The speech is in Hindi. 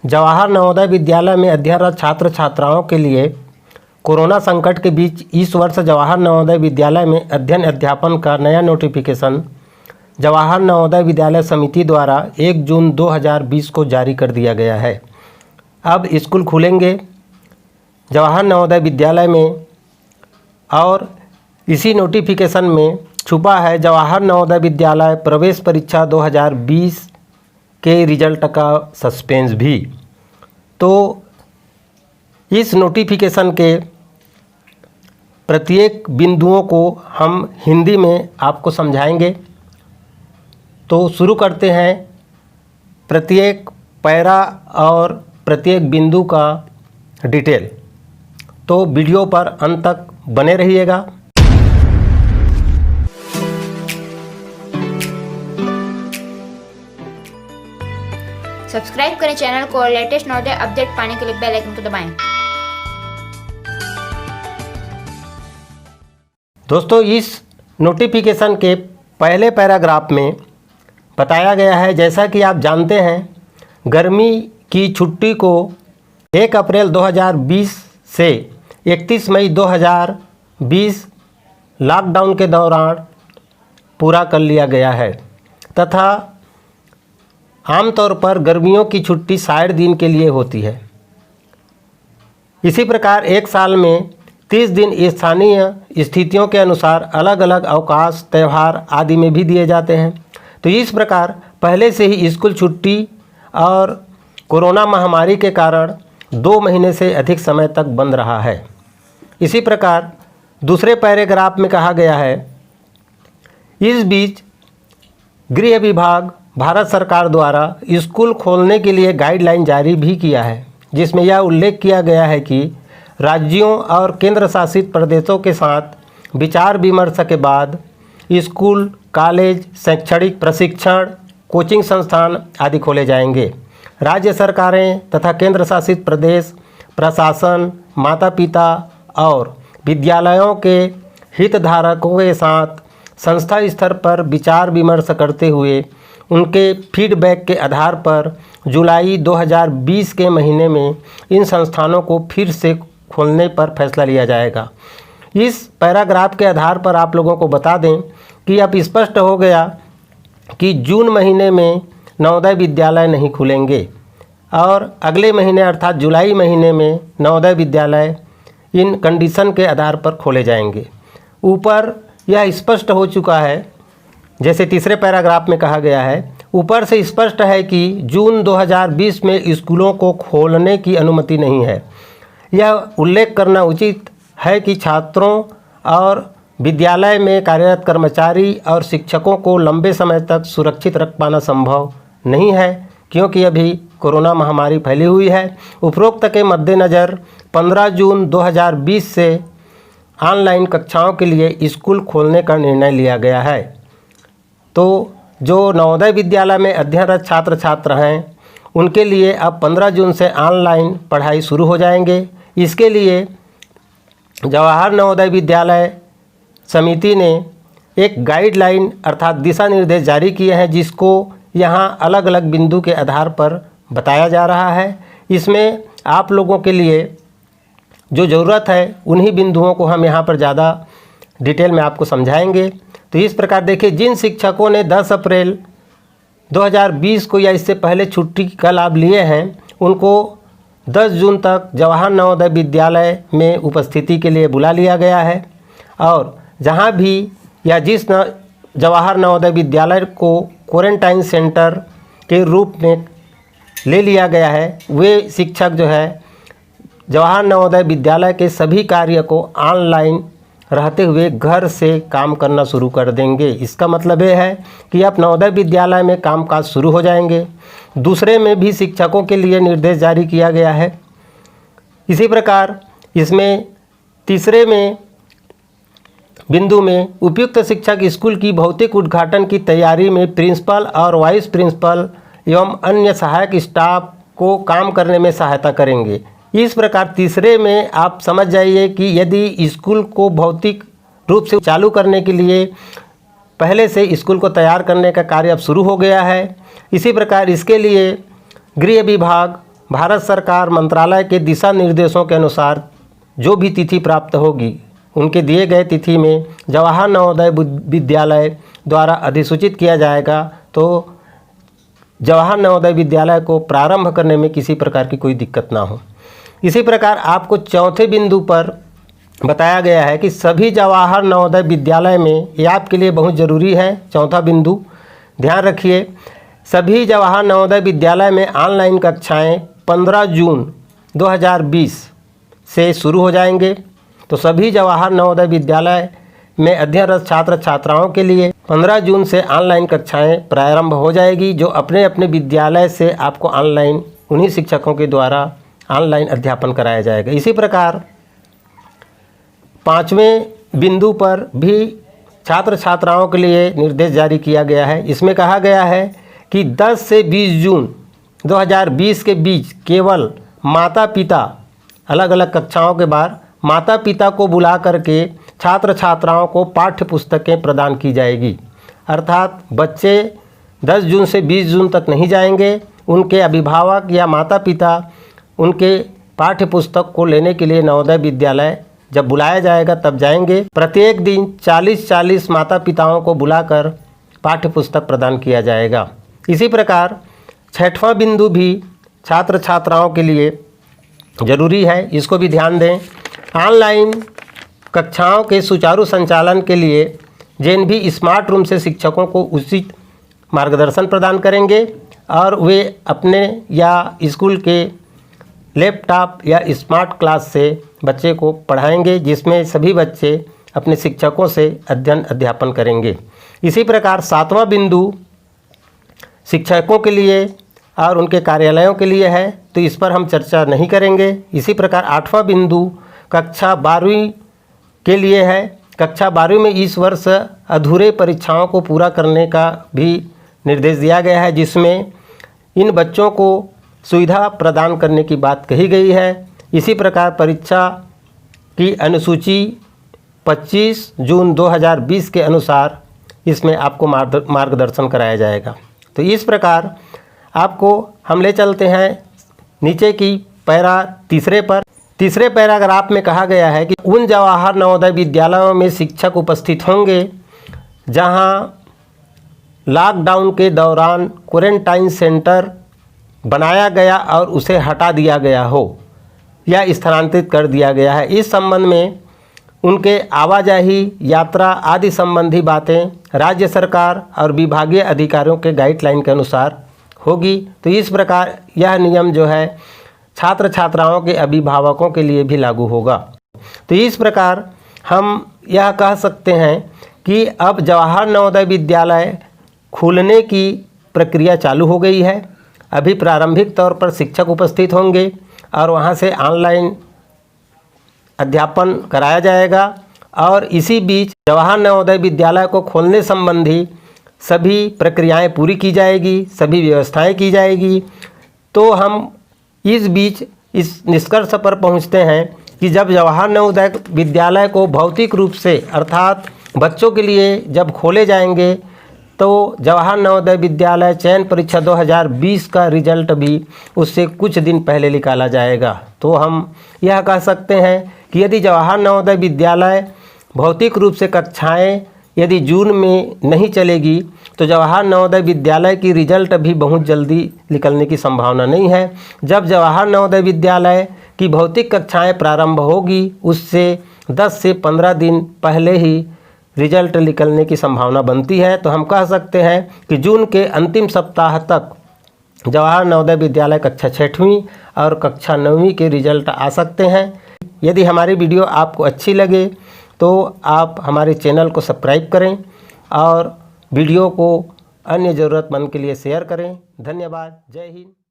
जवाहर नवोदय विद्यालय में अध्ययनरत छात्र छात्राओं के लिए कोरोना संकट के बीच इस वर्ष जवाहर नवोदय विद्यालय में अध्ययन अध्यापन का नया नोटिफिकेशन जवाहर नवोदय विद्यालय समिति द्वारा 1 जून 2020 को जारी कर दिया गया है। अब स्कूल खुलेंगे जवाहर नवोदय विद्यालय में और इसी नोटिफिकेशन में छुपा है जवाहर नवोदय विद्यालय प्रवेश परीक्षा 2020 के रिजल्ट का सस्पेंस भी। तो इस नोटिफिकेशन के प्रत्येक बिंदुओं को हम हिंदी में आपको समझाएंगे। तो शुरू करते हैं प्रत्येक पैरा और प्रत्येक बिंदु का डिटेल। तो वीडियो पर अंत तक बने रहिएगा। सब्सक्राइब करें चैनल को और लेटेस्ट नवोदय अपडेट पाने के लिए बेल आइकन को दबाएं। दोस्तों, इस नोटिफिकेशन के पहले पैराग्राफ में बताया गया है, जैसा कि आप जानते हैं, गर्मी की छुट्टी को 1 अप्रैल 2020 से 31 मई 2020 लॉकडाउन के दौरान पूरा कर लिया गया है तथा आमतौर पर गर्मियों की छुट्टी 60 दिन के लिए होती है। इसी प्रकार एक साल में 30 दिन स्थानीय स्थितियों के अनुसार अलग अलग अवकाश, त्यौहार आदि में भी दिए जाते हैं। तो इस प्रकार पहले से ही स्कूल छुट्टी और कोरोना महामारी के कारण 2 महीने से अधिक समय तक बंद रहा है। इसी प्रकार दूसरे पैराग्राफ में कहा गया है, इस बीच गृह विभाग भारत सरकार द्वारा स्कूल खोलने के लिए गाइडलाइन जारी भी किया है, जिसमें यह उल्लेख किया गया है कि राज्यों और केंद्र शासित प्रदेशों के साथ विचार विमर्श के बाद स्कूल, कॉलेज, शैक्षणिक प्रशिक्षण, कोचिंग संस्थान आदि खोले जाएंगे। राज्य सरकारें तथा केंद्र शासित प्रदेश प्रशासन, माता पिता और विद्यालयों के हितधारकों के साथ संस्था स्तर पर विचार विमर्श करते हुए उनके फीडबैक के आधार पर जुलाई 2020 के महीने में इन संस्थानों को फिर से खोलने पर फैसला लिया जाएगा। इस पैराग्राफ के आधार पर आप लोगों को बता दें कि अब स्पष्ट हो गया कि जून महीने में नवोदय विद्यालय नहीं खुलेंगे और अगले महीने अर्थात जुलाई महीने में नवोदय विद्यालय इन कंडीशन के आधार पर खोले जाएंगे। ऊपर यह स्पष्ट हो चुका है, जैसे तीसरे पैराग्राफ में कहा गया है, ऊपर से स्पष्ट है कि जून 2020 में स्कूलों को खोलने की अनुमति नहीं है। यह उल्लेख करना उचित है कि छात्रों और विद्यालय में कार्यरत कर्मचारी और शिक्षकों को लंबे समय तक सुरक्षित रख पाना संभव नहीं है, क्योंकि अभी कोरोना महामारी फैली हुई है। उपरोक्त के मद्देनज़र 15 जून 2020 से ऑनलाइन कक्षाओं के लिए स्कूल खोलने का निर्णय लिया गया है। तो जो नवोदय विद्यालय में अध्ययनरत छात्र छात्र हैं, उनके लिए अब 15 जून से ऑनलाइन पढ़ाई शुरू हो जाएंगे। इसके लिए जवाहर नवोदय विद्यालय समिति ने एक गाइडलाइन अर्थात दिशा निर्देश जारी किए हैं, जिसको यहाँ अलग अलग बिंदु के आधार पर बताया जा रहा है। इसमें आप लोगों के लिए जो ज़रूरत है उन्हीं बिंदुओं को हम यहाँ पर ज़्यादा डिटेल में आपको समझाएंगे। तो इस प्रकार देखिए, जिन शिक्षकों ने 10 अप्रैल 2020 को या इससे पहले छुट्टी का लाभ लिए हैं, उनको 10 जून तक जवाहर नवोदय विद्यालय में उपस्थिति के लिए बुला लिया गया है और जहां भी या जिस जवाहर नवोदय विद्यालय को क्वारंटाइन सेंटर के रूप में ले लिया गया है, वे शिक्षक जो है जवाहर नवोदय विद्यालय के सभी कार्य को ऑनलाइन रहते हुए घर से काम करना शुरू कर देंगे। इसका मतलब ये है कि अब नवोदय विद्यालय में कामकाज शुरू हो जाएंगे। दूसरे में भी शिक्षकों के लिए निर्देश जारी किया गया है। इसी प्रकार इसमें तीसरे में बिंदु में उपयुक्त शिक्षक स्कूल की भौतिक उद्घाटन की तैयारी में प्रिंसिपल और वाइस प्रिंसिपल एवं अन्य सहायक स्टाफ को काम करने में सहायता करेंगे। इस प्रकार तीसरे में आप समझ जाइए कि यदि स्कूल को भौतिक रूप से चालू करने के लिए पहले से स्कूल को तैयार करने का कार्य अब शुरू हो गया है। इसी प्रकार इसके लिए गृह विभाग भारत सरकार मंत्रालय के दिशा निर्देशों के अनुसार जो भी तिथि प्राप्त होगी उनके दिए गए तिथि में जवाहर नवोदय विद्यालय द्वारा अधिसूचित किया जाएगा, तो जवाहर नवोदय विद्यालय को प्रारंभ करने में किसी प्रकार की कोई दिक्कत ना हो। इसी प्रकार आपको चौथे बिंदु पर बताया गया है कि सभी जवाहर नवोदय विद्यालय में, ये आपके लिए बहुत ज़रूरी है, चौथा बिंदु ध्यान रखिए, सभी जवाहर नवोदय विद्यालय में ऑनलाइन कक्षाएं 15 जून 2020 से शुरू हो जाएंगे। तो सभी जवाहर नवोदय विद्यालय में अध्ययनरत छात्र छात्राओं के लिए 15 जून से ऑनलाइन कक्षाएं प्रारंभ हो जाएगी, जो अपने अपने विद्यालय से आपको ऑनलाइन उन्हीं शिक्षकों के द्वारा ऑनलाइन अध्यापन कराया जाएगा। इसी प्रकार पाँचवें बिंदु पर भी छात्र छात्राओं के लिए निर्देश जारी किया गया है। इसमें कहा गया है कि 10 से 20 जून 2020 के बीच केवल माता पिता, अलग अलग कक्षाओं के बाद माता पिता को बुला करके छात्र छात्राओं को पाठ्य पुस्तकें प्रदान की जाएगी। अर्थात बच्चे 10 जून से 20 जून तक नहीं जाएंगे, उनके अभिभावक या माता पिता उनके पाठ्य पुस्तक को लेने के लिए नवोदय विद्यालय जब बुलाया जाएगा तब जाएंगे। प्रत्येक दिन 40-40 माता पिताओं को बुलाकर पाठ्य पुस्तक प्रदान किया जाएगा। इसी प्रकार छठवां बिंदु भी छात्र छात्राओं के लिए ज़रूरी है, इसको भी ध्यान दें। ऑनलाइन कक्षाओं के सुचारू संचालन के लिए जेन भी स्मार्ट रूम से शिक्षकों को उचित मार्गदर्शन प्रदान करेंगे और वे अपने या स्कूल के लैपटॉप या स्मार्ट क्लास से बच्चे को पढ़ाएंगे, जिसमें सभी बच्चे अपने शिक्षकों से अध्ययन अध्यापन करेंगे। इसी प्रकार सातवां बिंदु शिक्षकों के लिए और उनके कार्यालयों के लिए है, तो इस पर हम चर्चा नहीं करेंगे। इसी प्रकार आठवां बिंदु कक्षा 12वीं के लिए है। कक्षा 12वीं में इस वर्ष अधूरे परीक्षाओं को पूरा करने का भी निर्देश दिया गया है, जिसमें इन बच्चों को सुविधा प्रदान करने की बात कही गई है। इसी प्रकार परीक्षा की अनुसूची 25 जून 2020 के अनुसार इसमें आपको मार्गदर्शन कराया जाएगा। तो इस प्रकार आपको हम ले चलते हैं नीचे की पैरा तीसरे पैराग्राफ में कहा गया है कि उन जवाहर नवोदय विद्यालयों में शिक्षक उपस्थित होंगे जहां लॉकडाउन के दौरान क्वारंटाइन सेंटर बनाया गया और उसे हटा दिया गया हो या स्थानांतरित कर दिया गया है। इस संबंध में उनके आवाजाही, यात्रा आदि संबंधी बातें राज्य सरकार और विभागीय अधिकारियों के गाइडलाइन के अनुसार होगी। तो इस प्रकार यह नियम जो है छात्र छात्राओं के अभिभावकों के लिए भी लागू होगा। तो इस प्रकार हम यह कह सकते हैं कि अब जवाहर नवोदय विद्यालय खुलने की प्रक्रिया चालू हो गई है। अभी प्रारंभिक तौर पर शिक्षक उपस्थित होंगे और वहां से ऑनलाइन अध्यापन कराया जाएगा और इसी बीच जवाहर नवोदय विद्यालय को खोलने संबंधी सभी प्रक्रियाएं पूरी की जाएगी, सभी व्यवस्थाएं की जाएगी। तो हम इस बीच इस निष्कर्ष पर पहुंचते हैं कि जब जवाहर नवोदय विद्यालय को भौतिक रूप से अर्थात बच्चों के लिए जब खोले जाएंगे तो जवाहर नवोदय विद्यालय चयन परीक्षा 2020 का रिजल्ट भी उससे कुछ दिन पहले निकाला जाएगा। तो हम यह कह सकते हैं कि यदि जवाहर नवोदय विद्यालय भौतिक रूप से कक्षाएं यदि जून में नहीं चलेगी तो जवाहर नवोदय विद्यालय की रिजल्ट भी बहुत जल्दी निकलने की संभावना नहीं है। जब जवाहर नवोदय विद्यालय की भौतिक कक्षाएं प्रारंभ होगी उससे 10 से 15 दिन पहले ही रिजल्ट निकलने की संभावना बनती है। तो हम कह सकते हैं कि जून के अंतिम सप्ताह तक जवाहर नवोदय विद्यालय कक्षा 6वीं और कक्षा 9वीं के रिजल्ट आ सकते हैं। यदि हमारी वीडियो आपको अच्छी लगे तो आप हमारे चैनल को सब्सक्राइब करें और वीडियो को अन्य ज़रूरतमंद के लिए शेयर करें। धन्यवाद। जय हिंद।